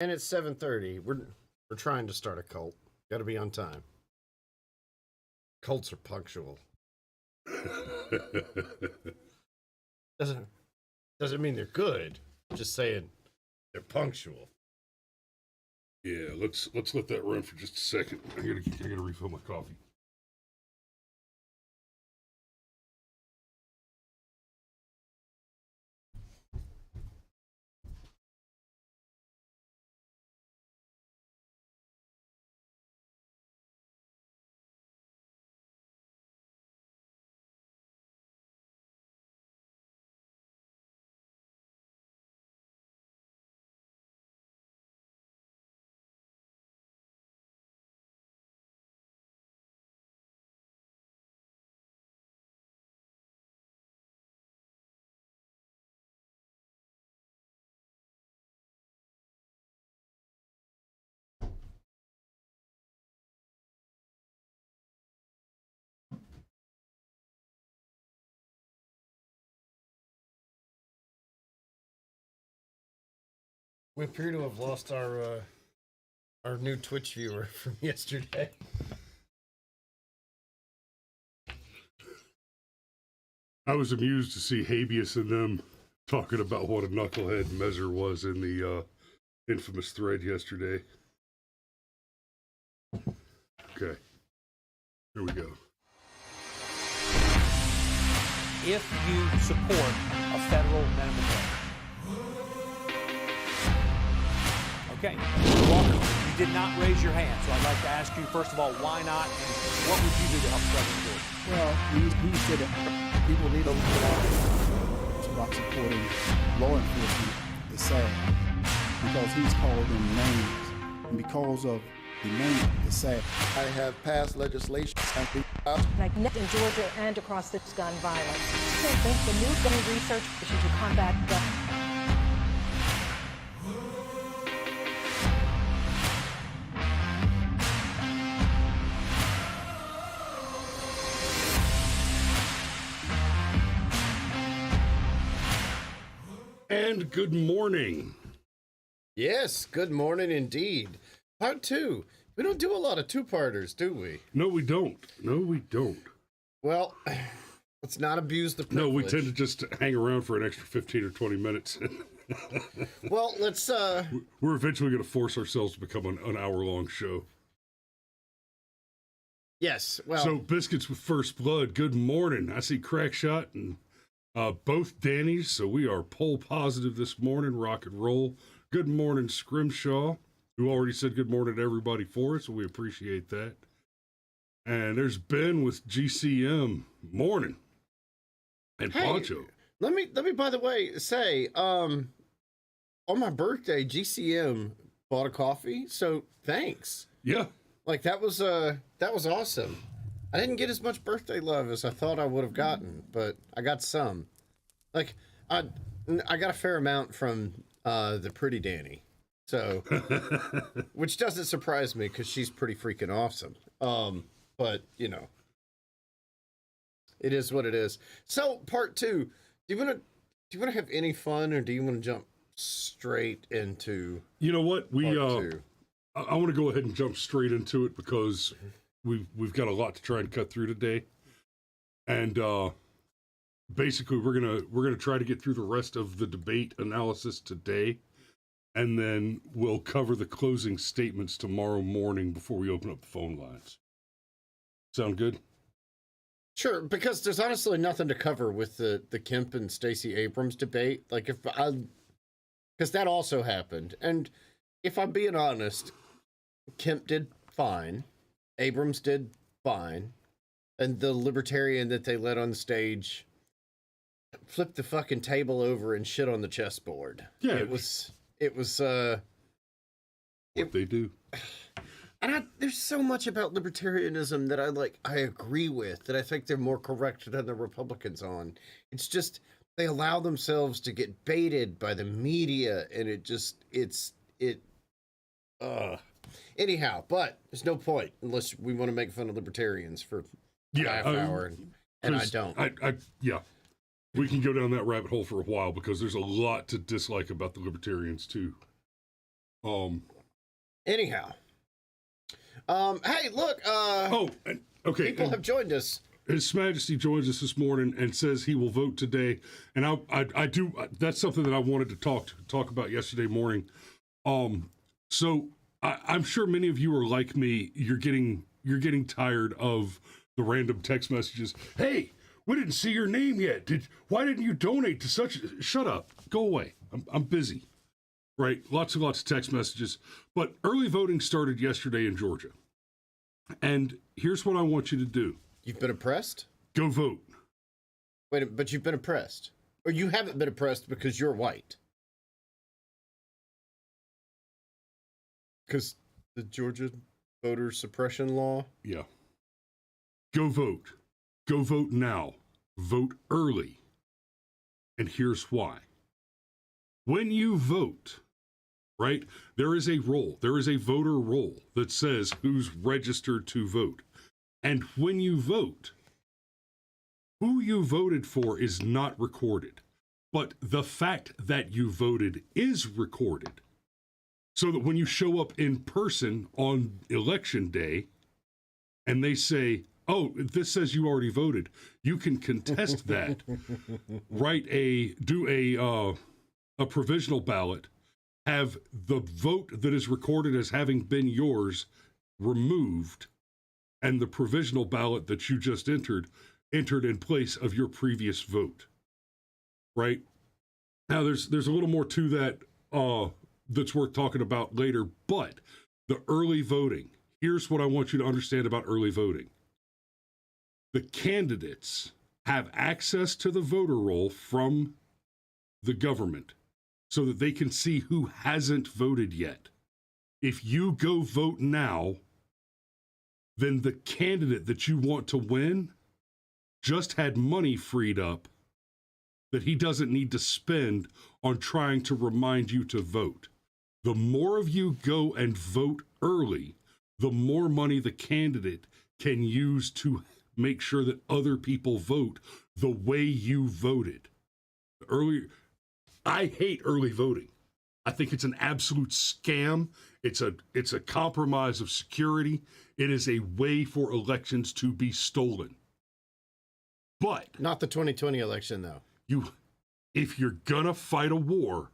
And it's 7:30. We're trying to start a cult. Got to be on time. Cults are punctual. Doesn't mean they're good. Just saying they're punctual. Yeah, let's let that run for just a second. I gotta refill my coffee. We appear to have lost our new Twitch viewer from yesterday. I was amused to see Habeas and them talking about what a knucklehead Measure was in the infamous thread yesterday. Okay. Here we go. If you support a federal minimum wage. Okay. Walker, you did not raise your hand, so I'd like to ask you, first of all, why not, and what would you do to help Southern do? Well, he said that people need to look out about supporting law enforcement is sad because he's called them names, and because of the name is sad. I have passed legislation like in Georgia and across this gun violence. I think the new gun research to combat gun. And good morning. Yes, good morning indeed. Part 2. We don't do a lot of two-parters, do we? No, we don't. No, we don't. Well, let's not abuse the privilege. No, we tend to just hang around for an extra 15 or 20 minutes. Well, let's... We're eventually going to force ourselves to become an hour-long show. Yes, well... So, Biscuits with First Blood, good morning. I see Crackshot and both Danny's, so we are poll positive this morning, rock and roll. Good morning, Scrimshaw, who already said good morning to everybody for us, so we appreciate that. And there's Ben with GCM, morning. And hey, Poncho. Let me, by the way, say, on my birthday, GCM bought a coffee, so thanks. Yeah. Like, that was awesome. I didn't get as much birthday love as I thought I would have gotten, but I got some. Like, I got a fair amount from the pretty Danny, so, which doesn't surprise me because she's pretty freaking awesome. But you know, it is what it is. So, part 2. Do you want to have any fun, or do you want to jump straight into? You know what? Part 2? I want to go ahead and jump straight into it because we've got a lot to try and cut through today, and basically we're gonna try to get through the rest of the debate analysis today, and then we'll cover the closing statements tomorrow morning before we open up the phone lines. Sound good? Sure, because there's honestly nothing to cover with the Kemp and Stacey Abrams debate. Like, because that also happened, and if I'm being honest, Kemp did fine. Abrams did fine, and the libertarian that they let on stage flipped the fucking table over and shit on the chessboard. Yeah, it was what they do. And there's so much about libertarianism that I agree with, that I think they're more correct than the Republicans on. It's just they allow themselves to get baited by the media, and anyhow, but there's no point unless we want to make fun of libertarians for half an hour, and I don't. Yeah, we can go down that rabbit hole for a while because there's a lot to dislike about the libertarians too. Anyhow. Hey, look, okay. people have joined us. His Majesty joins us this morning and says he will vote today. And I do, that's something that I wanted to talk about yesterday morning. So I'm sure many of you are like me. You're getting tired of the random text messages. Hey, we didn't see your name yet. Why didn't you donate to such? Shut up. Go away. I'm busy. Right. Lots and lots of text messages. But early voting started yesterday in Georgia. And here's what I want you to do. You've been oppressed? Go vote. Wait, but you've been oppressed. Or you haven't been oppressed because you're white. Because the Georgia voter suppression law? Yeah. Go vote. Go vote now. Vote early. And here's why. When you vote, right, there is a roll. There is a voter roll that says who's registered to vote. And when you vote, who you voted for is not recorded. But the fact that you voted is recorded. So that when you show up in person on election day and they say, oh, this says you already voted, you can contest that, do a provisional ballot, have the vote that is recorded as having been yours removed, and the provisional ballot that you just entered in place of your previous vote, right? Now, there's a little more to that that's worth talking about later, but the early voting, here's what I want you to understand about early voting. The candidates have access to the voter roll from the government so that they can see who hasn't voted yet. If you go vote now, then the candidate that you want to win just had money freed up that he doesn't need to spend on trying to remind you to vote. The more of you go and vote early, the more money the candidate can use to make sure that other people vote the way you voted. I hate early voting. I think it's an absolute scam. It's a compromise of security. It is a way for elections to be stolen. But not the 2020 election, though. If you're gonna fight a war,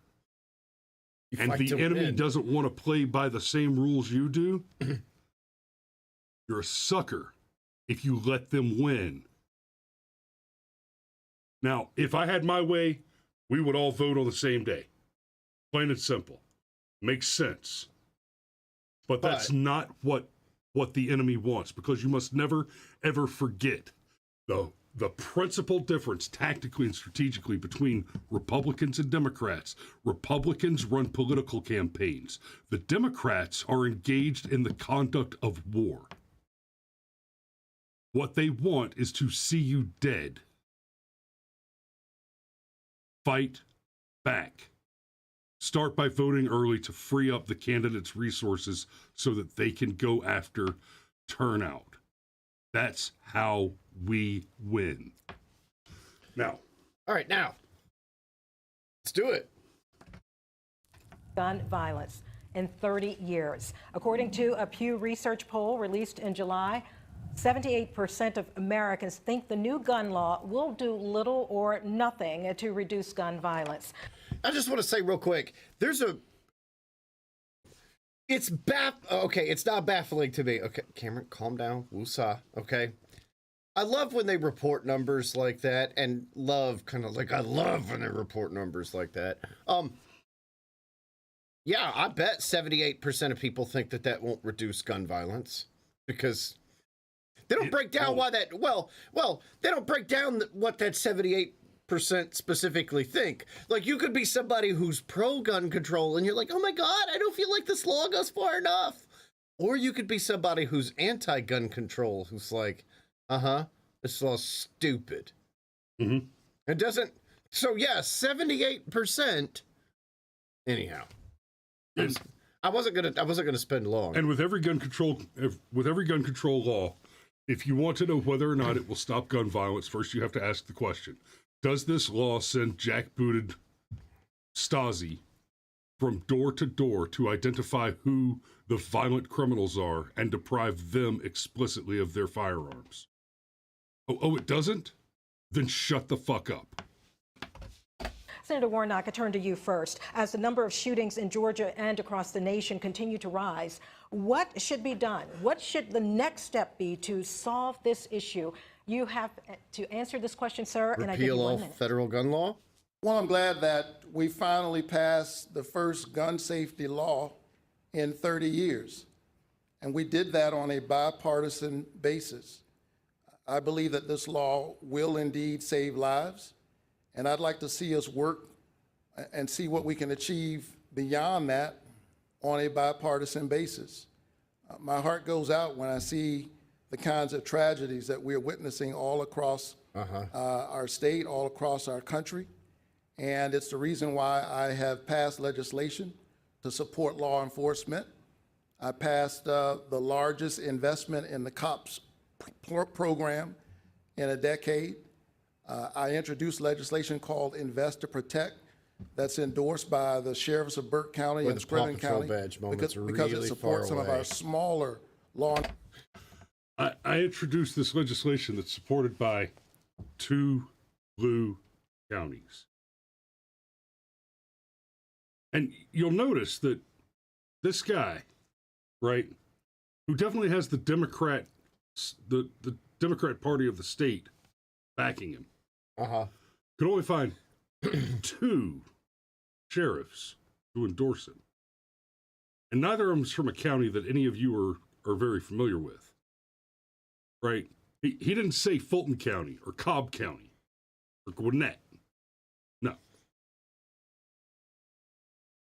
and the enemy doesn't want to play by the same rules you do, you're a sucker if you let them win. Now, if I had my way, we would all vote on the same day. Plain and simple. Makes sense. But that's not what the enemy wants, because you must never, ever forget the principal difference tactically and strategically between Republicans and Democrats. Republicans run political campaigns. The Democrats are engaged in the conduct of war. What they want is to see you dead. Fight back. Start by voting early to free up the candidates' resources so that they can go after turnout. That's how we win. Now. All right, now. Let's do it. Gun violence in 30 years. According to a Pew Research poll released in July, 78% of Americans think the new gun law will do little or nothing to reduce gun violence. I just want to say real quick, it's not baffling to me. Okay, Cameron, calm down. Woosah, okay? I love when they report numbers like that, and I love when they report numbers like that. Yeah, I bet 78% of people think that won't reduce gun violence, because they don't break down why that, they don't break down what that 78% specifically think. Like, you could be somebody who's pro-gun control, and you're like, oh my God, I don't feel like this law goes far enough. Or you could be somebody who's anti-gun control, who's like, this law's stupid. Mm-hmm. It doesn't, so yeah, 78%. Anyhow. I wasn't gonna spend long. And with every gun control law, if you want to know whether or not it will stop gun violence, first you have to ask the question: does this law send jackbooted Stasi from door to door to identify who the violent criminals are and deprive them explicitly of their firearms. Oh, it doesn't? Then shut the fuck up. Senator Warnock, I turn to you first. As the number of shootings in Georgia and across the nation continue to rise, what should be done? What should the next step be to solve this issue? You have to answer this question, sir, and I give you 1 minute. Repeal all federal gun law? Well, I'm glad that we finally passed the first gun safety law in 30 years. And we did that on a bipartisan basis. I believe that this law will indeed save lives. And I'd like to see us work and see what we can achieve beyond that on a bipartisan basis. My heart goes out when I see the kinds of tragedies that we're witnessing all across our state, all across our country. And it's the reason why I have passed legislation to support law enforcement. I passed the largest investment in the COPS program in a decade. I introduced legislation called Invest to Protect that's endorsed by the sheriffs of Burke County and Scranton County because it supports some of our smaller law. I introduced this legislation that's supported by 2 blue counties. And you'll notice that this guy, right, who definitely has the Democrat Party of the state backing him, could only find 2 sheriffs to endorse him. And neither of them is from a county that any of you are very familiar with, right? He didn't say Fulton County or Cobb County or Gwinnett.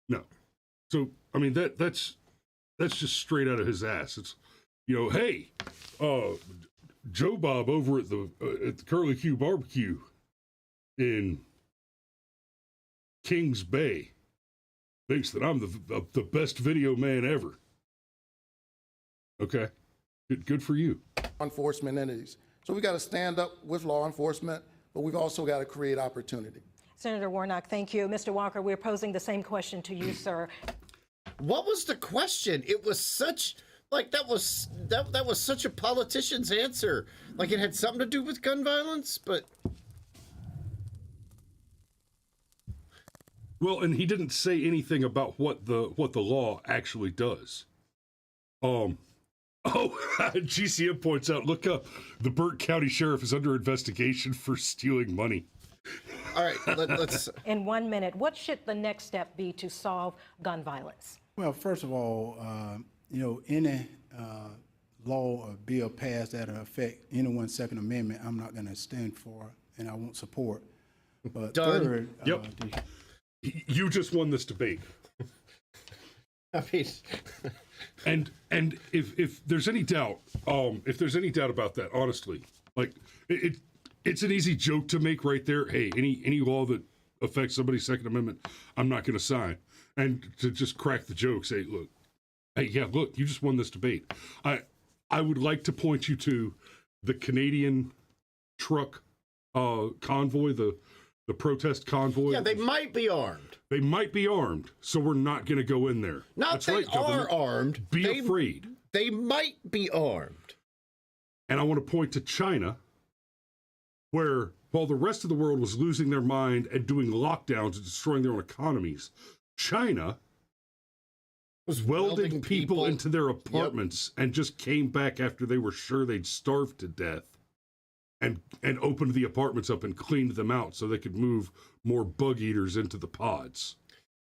No. So, I mean, that's just straight out of his ass. It's, hey, Joe Bob over at the Curly Q barbecue in Kings Bay thinks that I'm the best video man ever. Okay. Good for you. Enforcement entities. So we got to stand up with law enforcement, but we've also got to create opportunity. Senator Warnock, thank you. Mr. Walker, we're posing the same question to you, sir. What was the question? It was such that was such a politician's answer. Like it had something to do with gun violence, but well, and he didn't say anything about what the law actually does. GCM points out, look up, the Burke County Sheriff is under investigation for stealing money. All right, let's. In 1 minute, what should the next step be to solve gun violence? Well, first of all, any law or bill passed that will affect anyone's Second Amendment, I'm not going to stand for and I won't support. But Done. third, Yep. You just won this debate. I mean, and if there's any doubt, about that, honestly, like it's an easy joke to make right there. Hey, any law that affects somebody's Second Amendment, I'm not going to sign. And to just crack the joke, say, look, you just won this debate. I would like to point you to the Canadian truck convoy, the protest convoy. yeah, they might be armed. They might be armed, so we're not going to go in there. Not That's they right, are government. armed. Be afraid. They might be armed. And I want to point to China, where while the rest of the world was losing their mind and doing lockdowns and destroying their own economies, China was welding people into their apartments and just came back after they were sure they'd starved to death and opened the apartments up and cleaned them out so they could move more bug eaters into the pods.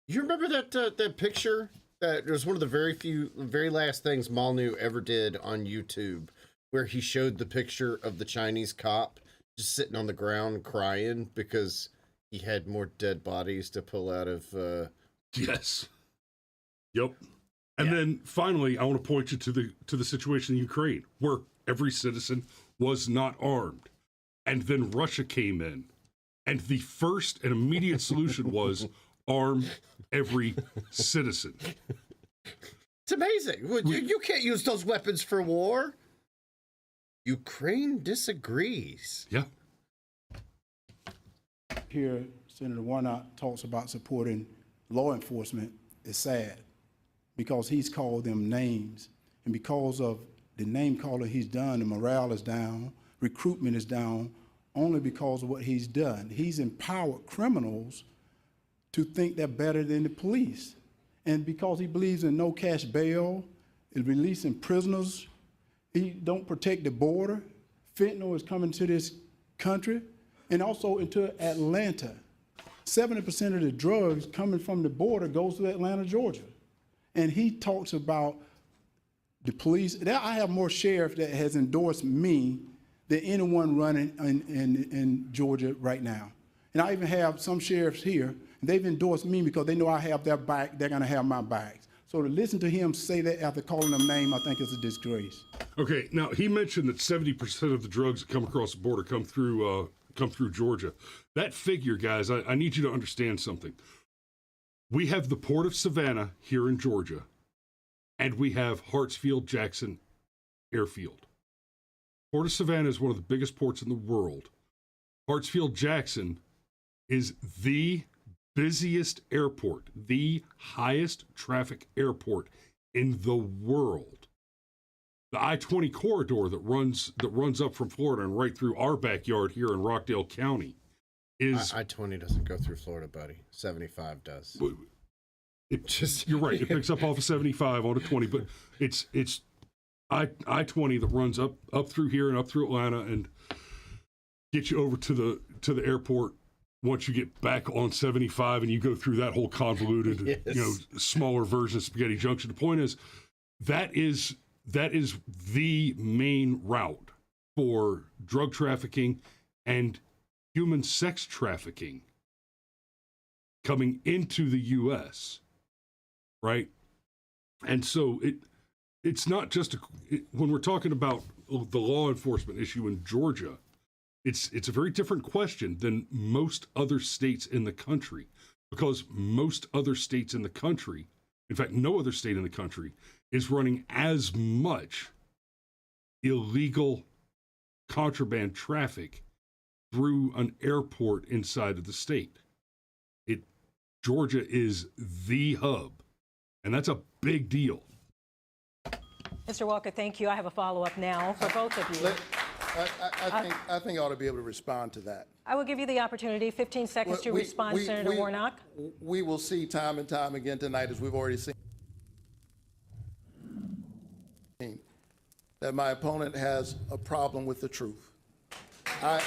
You remember that picture? That was one of the very last things Molyneux ever did on YouTube, where he showed the picture of the Chinese cop just sitting on the ground crying because he had more dead bodies to pull out of. Yes. Yep. And then finally, I want to point you to the situation in Ukraine, where every citizen was not armed. And then Russia came in. And the first and immediate solution was arm every citizen. It's amazing. You can't use those weapons for war. Ukraine disagrees. Yeah. Here, Senator Warnock talks about supporting law enforcement. is sad because he's called them names. And because of the name calling he's done, the morale is down, recruitment is down, only because of what he's done. He's empowered criminals to think they're better than the police. And because he believes in no cash bail, is releasing prisoners, he don't protect the border. Fentanyl is coming to this country and also into Atlanta. 70% of the drugs coming from the border goes to Atlanta, Georgia. And he talks about the police. I have more sheriffs that has endorsed me than anyone running in Georgia right now. And I even have some sheriffs here, and they've endorsed me because they know I have their back, they're gonna have my backs. So to listen to him say that after calling them name, I think is a disgrace. Okay, now he mentioned that 70% of the drugs that come across the border come through Georgia. That figure, guys, I need you to understand something. We have the Port of Savannah here in Georgia, and we have Hartsfield-Jackson Airfield. Port of Savannah is one of the biggest ports in the world. Hartsfield-Jackson is the busiest airport, the highest traffic airport in the world. The I-20 corridor that runs up from Florida and right through our backyard here in Rockdale County is I-20 doesn't go through Florida, buddy. 75 does. You're right. It picks up off of 75 onto 20, but it's I-20 that runs up through here and up through Atlanta and gets you over to the airport. Once you get back on 75 and you go through that whole convoluted, Yes. Smaller version of Spaghetti Junction. The point is, that is the main route for drug trafficking and human sex trafficking coming into the U.S., right? And so it's not just when we're talking about the law enforcement issue in Georgia, it's a very different question than most other states in the country, because most other states in the country, in fact, no other state in the country is running as much illegal contraband traffic through an airport inside of the state. Georgia is the hub, and that's a big deal. Mr. Walker, thank you. I have a follow-up now for both of you. I think I ought to be able to respond to that. I will give you the opportunity, 15 seconds to respond, Senator Warnock. We will see time and time again tonight, as we've already seen, that my opponent has a problem with the truth. And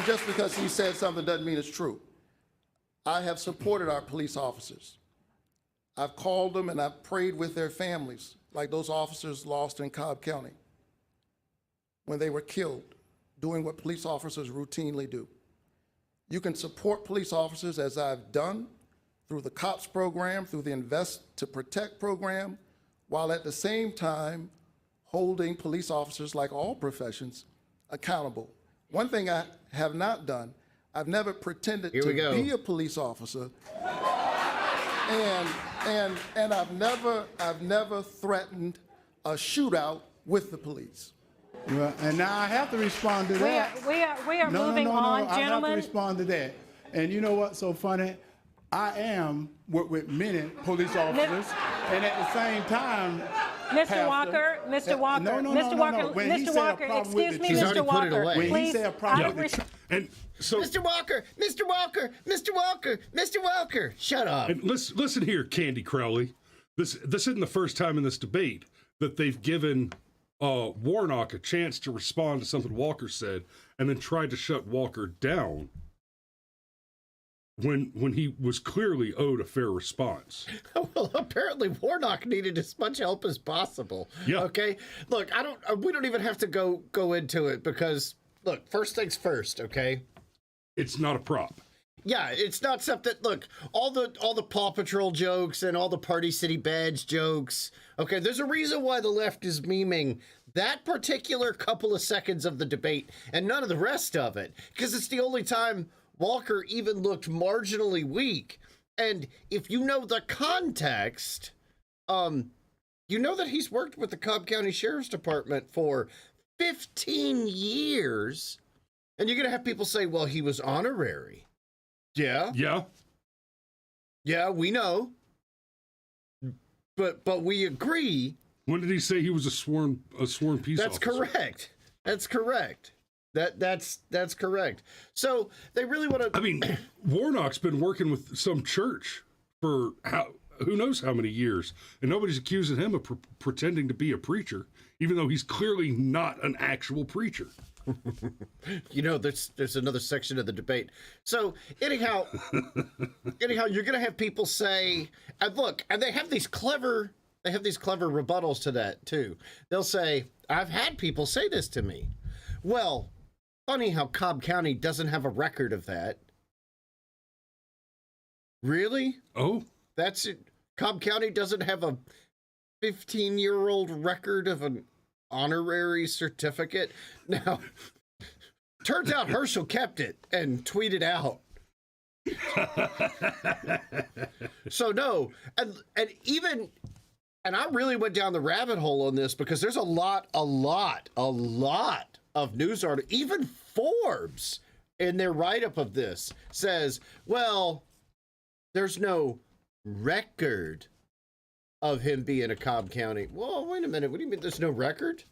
just because he said something doesn't mean it's true. I have supported our police officers. I've called them and I've prayed with their families, like those officers lost in Cobb County when they were killed, doing what police officers routinely do. You can support police officers, as I've done, through the COPS program, through the Invest to Protect program, while at the same time holding police officers, like all professions, accountable. One thing I have not done, I've never pretended to be a police officer, and I've never threatened a shootout with the police. Well, and now I have to respond to that. We are moving on, I have to gentlemen. respond to that. And you know what's so funny? I am work with many police officers, and at the same time, Mr. Walker, Mr. Walker, Mr. Walker, Mr. Walker, excuse me, Mr. Walker, When he said a problem with the And so, Mr. Walker, Mr. Walker, Mr. Walker, Mr. Walker, shut up. and listen here, Candy Crowley. This isn't the first time in this debate that they've given Warnock a chance to respond to something Walker said and then tried to shut Walker down when he was clearly owed a fair response. Well, apparently Warnock needed as much help as possible. Yeah. Okay. Look, we don't even have to go into it because, look, first things first. Okay. It's not a prop. Yeah, it's not something. Look, all the Paw Patrol jokes and all the Party City Badge jokes. Okay, there's a reason why the left is memeing that particular couple of seconds of the debate and none of the rest of it, because it's the only time Walker even looked marginally weak. And if you know the context, you know that he's worked with the Cobb County Sheriff's Department for 15 years, and you're gonna have people say, "Well, he was honorary." Yeah. Yeah. Yeah, we know. But we agree. When did he say he was a sworn peace That's officer? correct. That's correct. That's correct. So they really want to. I mean, Warnock's been working with some church for who knows how many years, and nobody's accusing him of pretending to be a preacher, even though he's clearly not an actual preacher. You know, there's another section of the debate. So anyhow, you're gonna have people say, and look, and they have these clever rebuttals to that too. They'll say, I've had people say this to me. Well, funny how Cobb County doesn't have a record of that. Really? Oh, That's it. Cobb County doesn't have a 15-year-old record of an honorary certificate. Now, turns out Herschel kept it and tweeted out. So no, and I really went down the rabbit hole on this because there's a lot of news articles. Even Forbes, in their write-up of this, says, well, there's no record of him being a Cobb County. Whoa, wait a minute. What do you mean there's no record?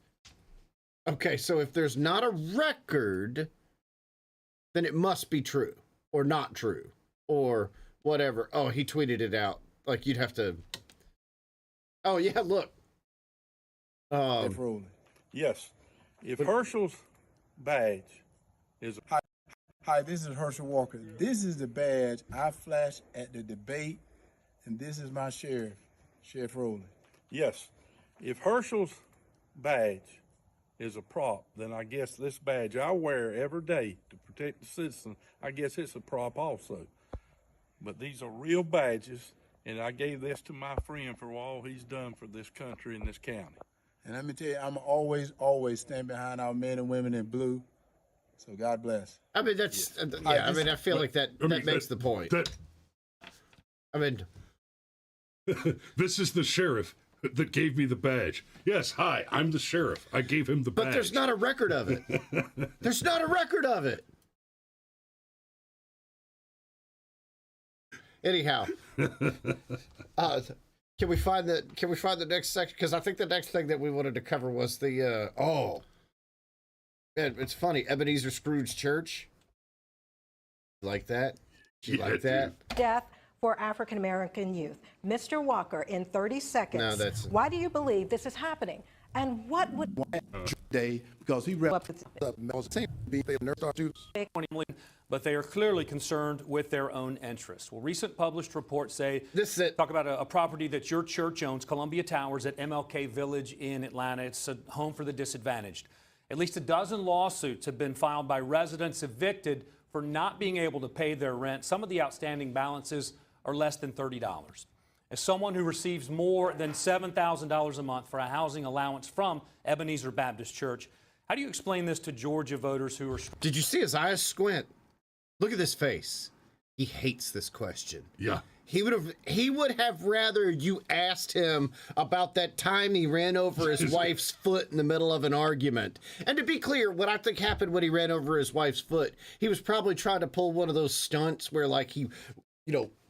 Okay, so if there's not a record, then it must be true or not true or whatever. Oh, he tweeted it out. Like you'd have to. Oh yeah, look. Yes. If Herschel's badge is Hi, this is Herschel Walker. This is the badge I flashed at the debate, and this is my sheriff, Sheriff Rowley. yes, if Herschel's badge is a prop, then I guess this badge I wear every day to protect the citizen, I guess it's a prop also. But these are real badges, and I gave this to my friend for all he's done for this country and this county. And let me tell you, I'm always stand behind our men and women in blue. So God bless. I mean, that's I mean, I feel like that makes the point. I mean, this is the sheriff that gave me the badge. Yes, hi, I'm the sheriff. I gave him the badge. but there's not a record of it. There's not a record of it. Anyhow, can we find the next section? Because I think the next thing that we wanted to cover was the man, it's funny, Ebenezer Scrooge Church. Like that? Like that? Death for African American youth. Mr. Walker, in 30 seconds, No, that's- why do you believe this is happening? And what would Day because he but they are clearly concerned with their own interests. Well, recent published reports say, This is it. talk about a property that your church owns, Columbia Towers at MLK Village in Atlanta. It's a home for the disadvantaged. At least a dozen lawsuits have been filed by residents evicted for not being able to pay their rent. Some of the outstanding balances are less than $30. As someone who receives more than $7,000 a month for a housing allowance from Ebenezer Baptist Church, how do you explain this to Georgia voters who are... Did you see his eyes squint? Look at this face. He hates this question. Yeah. He would have rather you asked him about that time he ran over his wife's foot in the middle of an argument. And to be clear, what I think happened when he ran over his wife's foot, he was probably trying to pull one of those stunts where like he,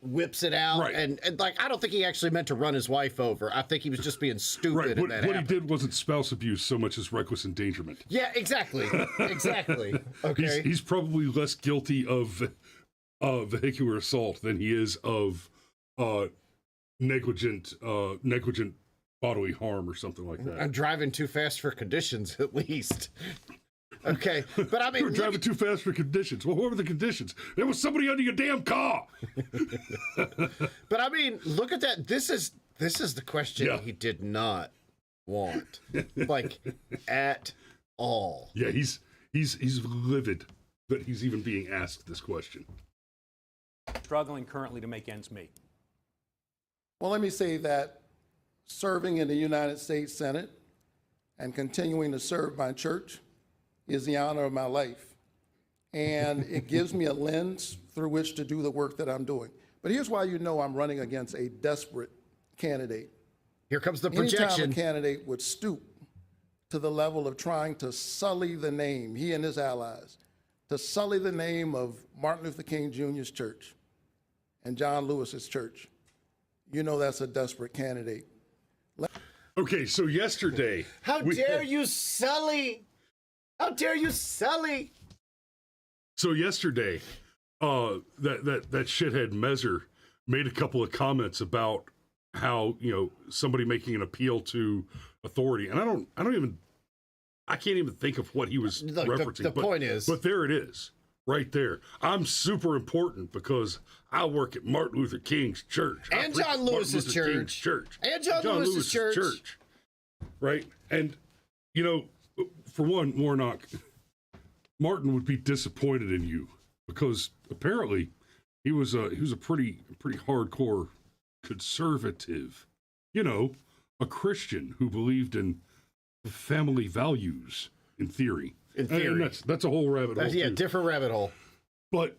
whips it out. Right. And like, I don't think he actually meant to run his wife over. I think he was just being stupid. Right. And that What he happened. did wasn't spouse abuse so much as reckless endangerment. Yeah, exactly. Exactly. Okay. He's probably less guilty of vehicular assault than he is of negligent bodily harm or something like that. I'm driving too fast for conditions, at least. Okay, but I mean, You're driving too fast for conditions. Well, what were the conditions? There was somebody under your damn car. But I mean, look at that. This is the question Yeah. he did not want, like, at all. Yeah, he's livid that he's even being asked this question. struggling currently to make ends meet? Well, let me say that serving in the United States Senate and continuing to serve my church is the honor of my life. And it gives me a lens through which to do the work that I'm doing. But here's why you know I'm running against a desperate candidate. Here comes the Anytime projection. a candidate would stoop to the level of trying to sully the name, he and his allies, to sully the name of Martin Luther King Jr.'s church, and John Lewis's church. You know that's a desperate candidate. Okay, so yesterday. How dare you, Sully? How dare you, Sully? So yesterday, that shithead Measure made a couple of comments about how, somebody making an appeal to authority, and I can't even think of what he was referencing. The point is, but there it is, right there. I'm super important because I work at Martin Luther King's church. And John Lewis's church. And John Lewis's church. Right? And, for one, Warnock, Martin would be disappointed in you because apparently he was a pretty hardcore conservative, a Christian who believed in family values in theory. And that's a whole rabbit hole. Yeah, different rabbit hole. But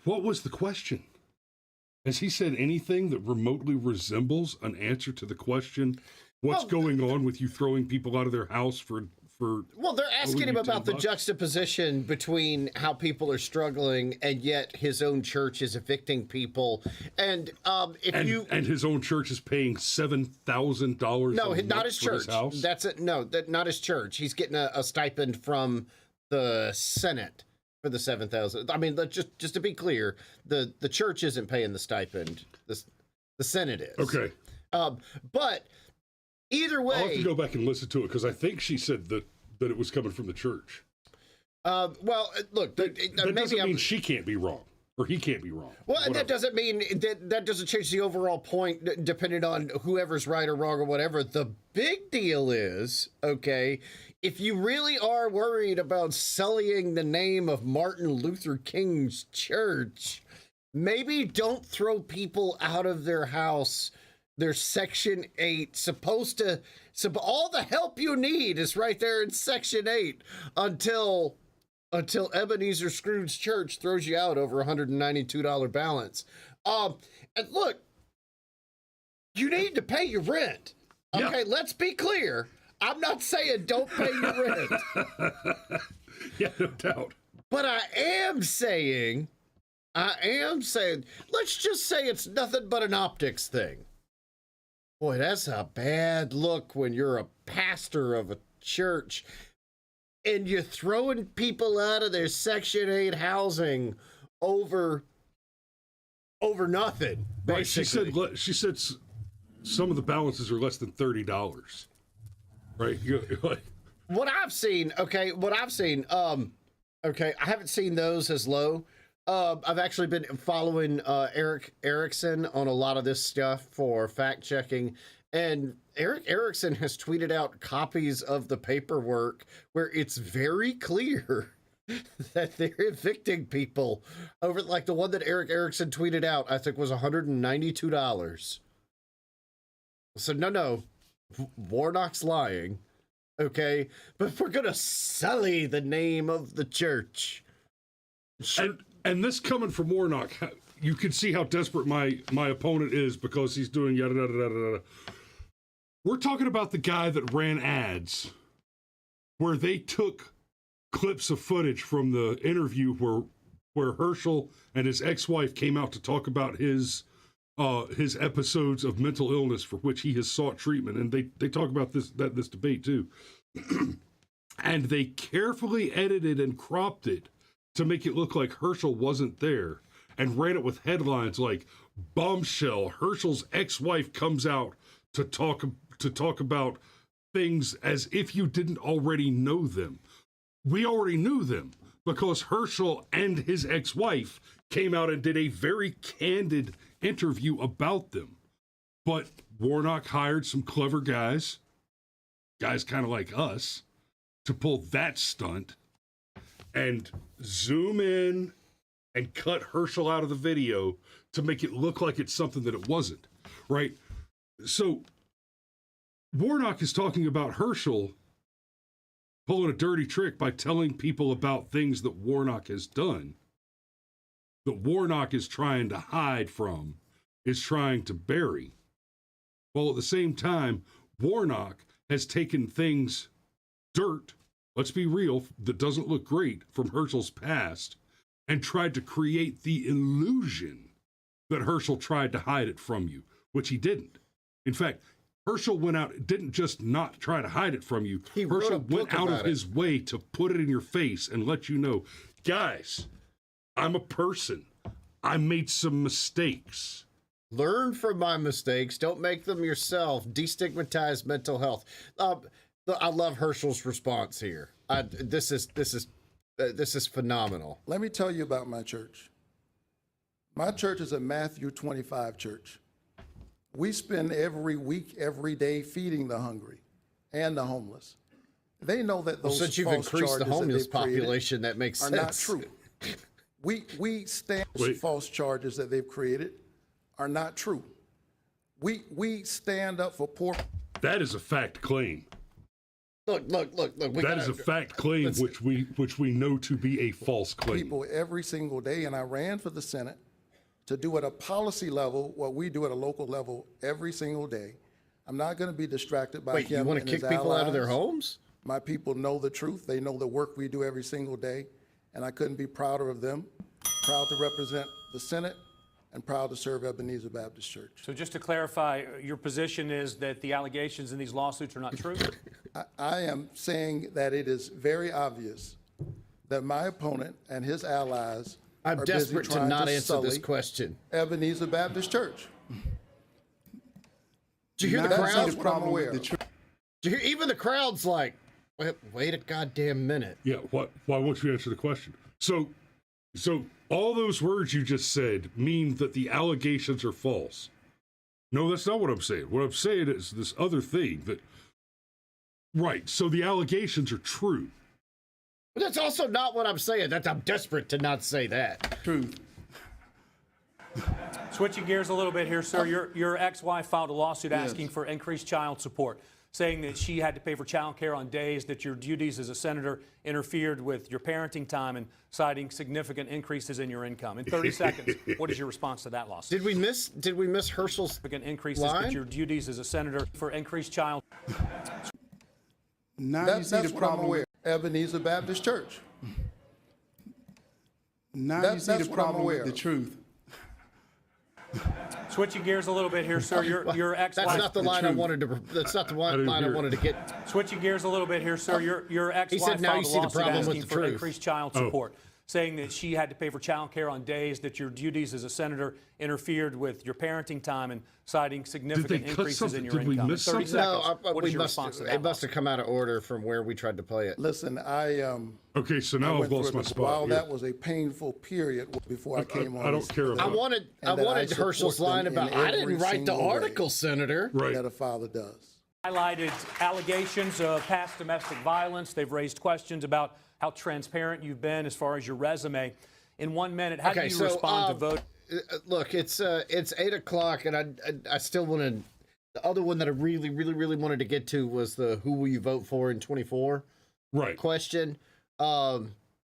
what was the question? Has he said anything that remotely resembles an answer to the question, what's going on with you throwing people out of their house for Well, they're asking him about the juxtaposition between how people are struggling and yet his own church is evicting people. And and his own church is paying $7,000. No, not his church. House? That's it. No, not his church. He's getting a stipend from the Senate for the $7,000. I mean, just to be clear, the church isn't paying the stipend. The Senate is. Okay. But either way, I'll have to go back and listen to it because I think she said that it was coming from the church. Well, look, that doesn't mean she can't be wrong or he can't be wrong. Well, and that doesn't mean that doesn't change the overall point, depending on whoever's right or wrong or whatever. The big deal is, okay, if you really are worried about sullying the name of Martin Luther King's church, maybe don't throw people out of their house. They're Section 8, all the help you need is right there in Section 8 until Ebenezer Scrooge's church throws you out over $192 balance. And look, you need to pay your rent. Okay, let's be clear. I'm not saying don't pay your rent. Yeah, no doubt. But I am saying, let's just say it's nothing but an optics thing. Boy, that's a bad look when you're a pastor of a church and you're throwing people out of their Section 8 housing over nothing, basically. Right, she said some of the balances are less than $30. Right? What I've seen, I haven't seen those as low. I've actually been following Eric Erickson on a lot of this stuff for fact checking, and Eric Erickson has tweeted out copies of the paperwork where it's very clear that they're evicting people over, like the one that Eric Erickson tweeted out, I think was $192. So no, Warnock's lying, okay? But if we're gonna sully the name of the church, And this coming from Warnock, you can see how desperate my opponent is because he's doing yada yada yada yada. We're talking about the guy that ran ads where they took clips of footage from the interview where Herschel and his ex-wife came out to talk about his episodes of mental illness for which he has sought treatment, and they talk about this debate too. And they carefully edited and cropped it to make it look like Herschel wasn't there, and ran it with headlines like "Bombshell: Herschel's ex-wife comes out to talk about things as if you didn't already know them." We already knew them because Herschel and his ex-wife came out and did a very candid interview about them. But Warnock hired some clever guys kind of like us, to pull that stunt and zoom in and cut Herschel out of the video to make it look like it's something that it wasn't, right? So Warnock is talking about Herschel pulling a dirty trick by telling people about things that Warnock has done, that Warnock is trying to hide from, is trying to bury. While at the same time, Warnock has taken dirt, let's be real, that doesn't look great from Herschel's past, and tried to create the illusion that Herschel tried to hide it from you, which he didn't. In fact, Herschel went out, didn't just not try to hide it from you. Herschel went out of his way to put it in your face and let you know, guys, I'm a person. I made some mistakes. Learn from my mistakes. Don't make them yourself. Destigmatize mental health. I love Herschel's response here. This is phenomenal. Let me tell you about my church. My church is a Matthew 25 church. We spend every week, every day feeding the hungry and the homeless. They know that those since you've false increased the charges homeless that they've created population, that makes are sense. not true. We stand false charges that they've created are not true. We stand up for poor. That is a fact claim. Look. That is a fact claim which we know to be a false claim. People every single day, and I ran for the Senate to do at a policy level what we do at a local level every single day. I'm not going to be distracted by Wait, him you want to and kick his people out of their allies. homes? My people know the truth. They know the work we do every single day, and I couldn't be prouder of them. Proud to represent the Senate and proud to serve Ebenezer Baptist Church. So just to clarify, your position is that the allegations in these lawsuits are not true? I am saying that it is very obvious that my opponent and his allies I'm are busy desperate to trying not answer sully this question. Ebenezer Baptist Church. Did you hear the That's crowd? what I'm aware of. Did you hear, even the crowd's like, wait a goddamn minute. Yeah, why won't you answer the question? So all those words you just said mean that the allegations are false. No, that's not what I'm saying. What I'm saying is this other thing that, right, so the allegations are true. But that's also not what I'm saying. I'm desperate to not say that. Truth. Switching gears a little bit here, sir. Your ex-wife filed a lawsuit asking for increased child support, saying that she had to pay for child care on days that your duties as a senator interfered with your parenting time, and citing significant increases in your income. In 30 seconds, what is your response to that lawsuit? Did we miss Herschel's Significant increases line? that your duties as a senator for increased child. Now you That's see the what I'm problem. aware. Ebenezer Baptist Church. Now you see That's the what I'm problem aware with the of. truth. Switching gears a little bit here, sir. Your ex-wife. That's not the line I truth. wanted to. That's not the line I hear it. wanted to get. Switching gears a little bit here, sir. Your ex-wife said, now you filed a see the lawsuit problem with asking the for truth. increased child support, saying that she had to pay for child care on days that your duties as a senator interfered with your parenting time, and citing significant cut increases in something? your Did we income. In miss 30 something? seconds, what is your response to that? It must have come out of order from where we tried to play it. Listen, Okay, so now I've went lost through my it. spot. While here. that was a painful period before I came on. I don't care I about wanted And that I Herschel's support line them about in I didn't every write the single way. article, Senator. Right. that a father does. Highlighted allegations of past domestic violence. They've raised questions about how transparent you've been as far as your resume. In 1 minute, how do you respond to vote? Look, it's 8 o'clock, and I still want to. The other one that I really wanted to get to was the who will you vote for in 24 Right. question. Do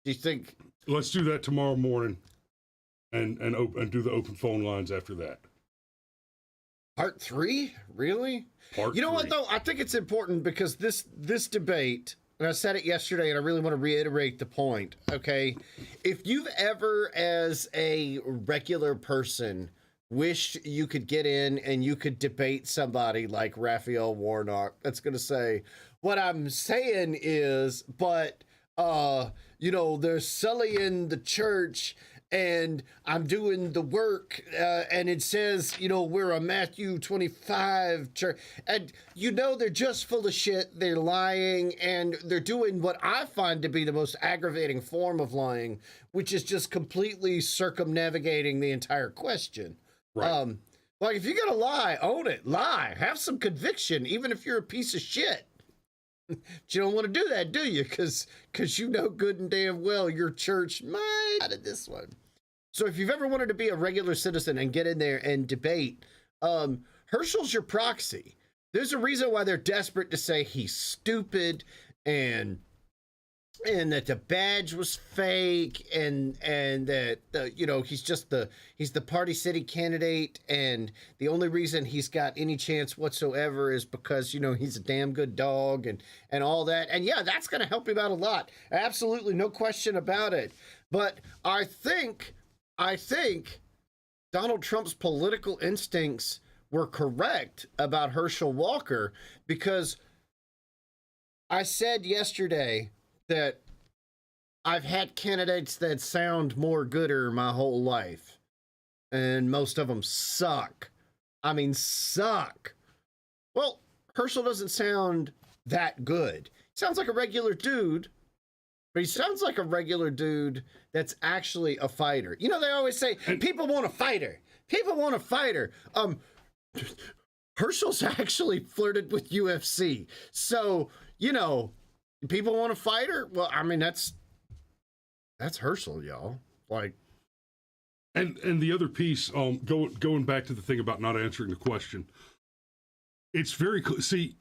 you think? Let's do that tomorrow morning, and do the open phone lines after that. Part 3? Really? Part You know what, 3. though? I think it's important because this debate, and I said it yesterday, and I really want to reiterate the point, okay? If you've ever, as a regular person, wished you could get in and you could debate somebody like Raphael Warnock that's going to say, what I'm saying is, but, they're sullying the church, and I'm doing the work, and it says, we're a Matthew 25 church. And they're just full of shit. They're lying, and they're doing what I find to be the most aggravating form of lying, which is just completely circumnavigating the entire question. Right. Like, if you're going to lie, own it. Lie. Have some conviction, even if you're a piece of shit. But you don't want to do that, do you? Because you know good and damn well your church might out of this one. So if you've ever wanted to be a regular citizen and get in there and debate, Herschel's your proxy. There's a reason why they're desperate to say he's stupid and that the badge was fake and that he's the Party City candidate, and the only reason he's got any chance whatsoever is because he's a damn good dog and all that. And yeah, that's going to help him out a lot. Absolutely, no question about it. But I think Donald Trump's political instincts were correct about Herschel Walker, because I said yesterday that I've had candidates that sound more gooder my whole life, and most of them suck. I mean, suck. Well, Herschel doesn't sound that good. He sounds like a regular dude, but he sounds like a regular dude that's actually a fighter. You know, they always say, people want a fighter. People want a fighter. Herschel's actually flirted with UFC. So, you know, people want a fighter? Well, I mean, that's Herschel, y'all. Like, And the other piece, going back to the thing about not answering the question, it's very clear. See,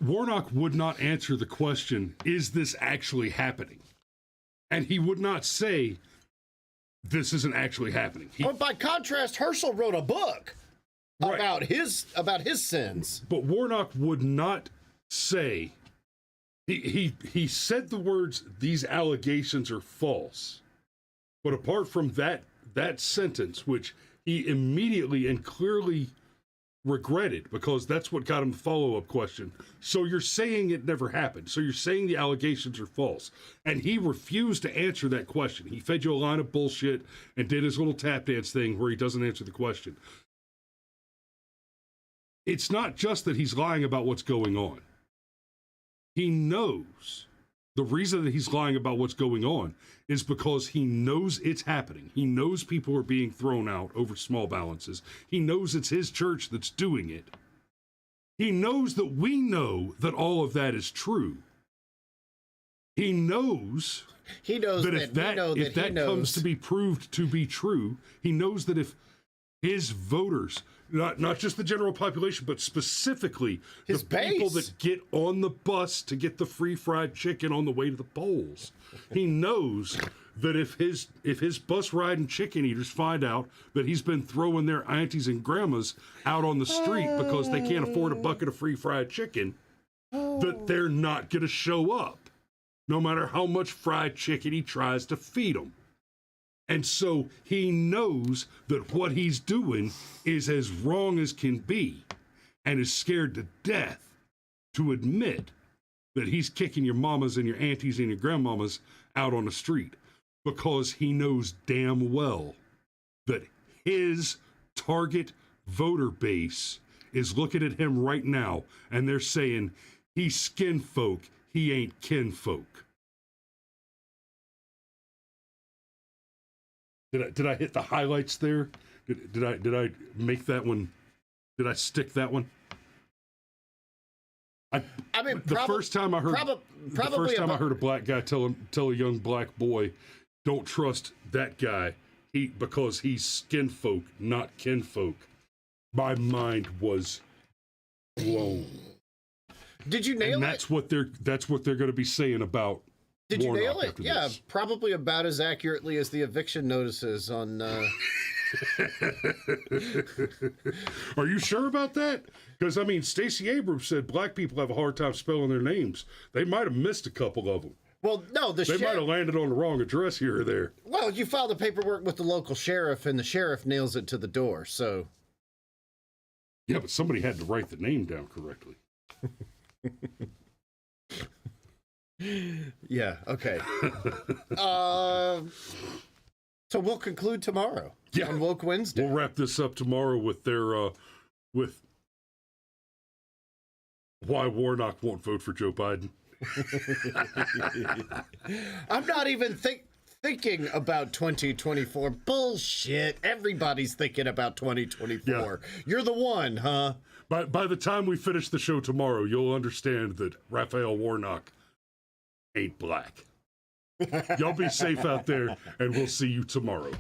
Warnock would not answer the question, is this actually happening? And he would not say, this isn't actually happening. But by contrast, Herschel wrote a book about his sins. But Warnock would not say, he said the words, these allegations are false. But apart from that sentence, which he immediately and clearly regretted, because that's what got him the follow-up question. So you're saying it never happened. So you're saying the allegations are false. And he refused to answer that question. He fed you a line of bullshit and did his little tap dance thing where he doesn't answer the question. It's not just that he's lying about what's going on. He knows the reason that he's lying about what's going on is because he knows it's happening. He knows people are being thrown out over small balances. He knows it's his church that's doing it. He knows that we know that all of that is true. He knows that if that comes to be proved to be true, he knows that if his voters, not just the general population, but specifically his the people that get on the bus to get the free fried chicken on the way to the polls, he knows that if his bus riding chicken eaters find out that he's been throwing their aunties and grandmas out on the street because they can't afford a bucket of free fried chicken, that they're not going to show up, no matter how much fried chicken he tries to feed them. And so he knows that what he's doing is as wrong as can be, and is scared to death to admit that he's kicking your mamas and your aunties and your grandmamas out on the street, because he knows damn well that his target voter base is looking at him right now, and they're saying, he's skin folk, he ain't kinfolk. Did I hit the highlights there? Did I make that one? Did I stick that one? I mean, the first time I heard I heard a black guy tell a young black boy, "Don't trust that guy. Because he's skin folk, not kinfolk." My mind was blown. Did you nail it? That's what they're going to be saying about. Did you Warnock nail it? Yeah, this. probably about as accurately as the eviction notices on. Are you sure about that? Because, I mean, Stacey Abrams said black people have a hard time spelling their names. They might have missed a couple of them. Well, no, they might have landed on the wrong address here or there. Well, you file the paperwork with the local sheriff, and the sheriff nails it to the door, so. Yeah, but somebody had to write the name down correctly. Yeah, okay. So we'll conclude tomorrow on Woke Wednesday. We'll wrap this up tomorrow with their with why Warnock won't vote for Joe Biden. I'm not even thinking about 2024. Bullshit. Everybody's thinking about 2024. Yeah. You're the one, huh? By the time we finish the show tomorrow, you'll understand that Raphael Warnock ain't black. Y'all be safe out there, and we'll see you tomorrow.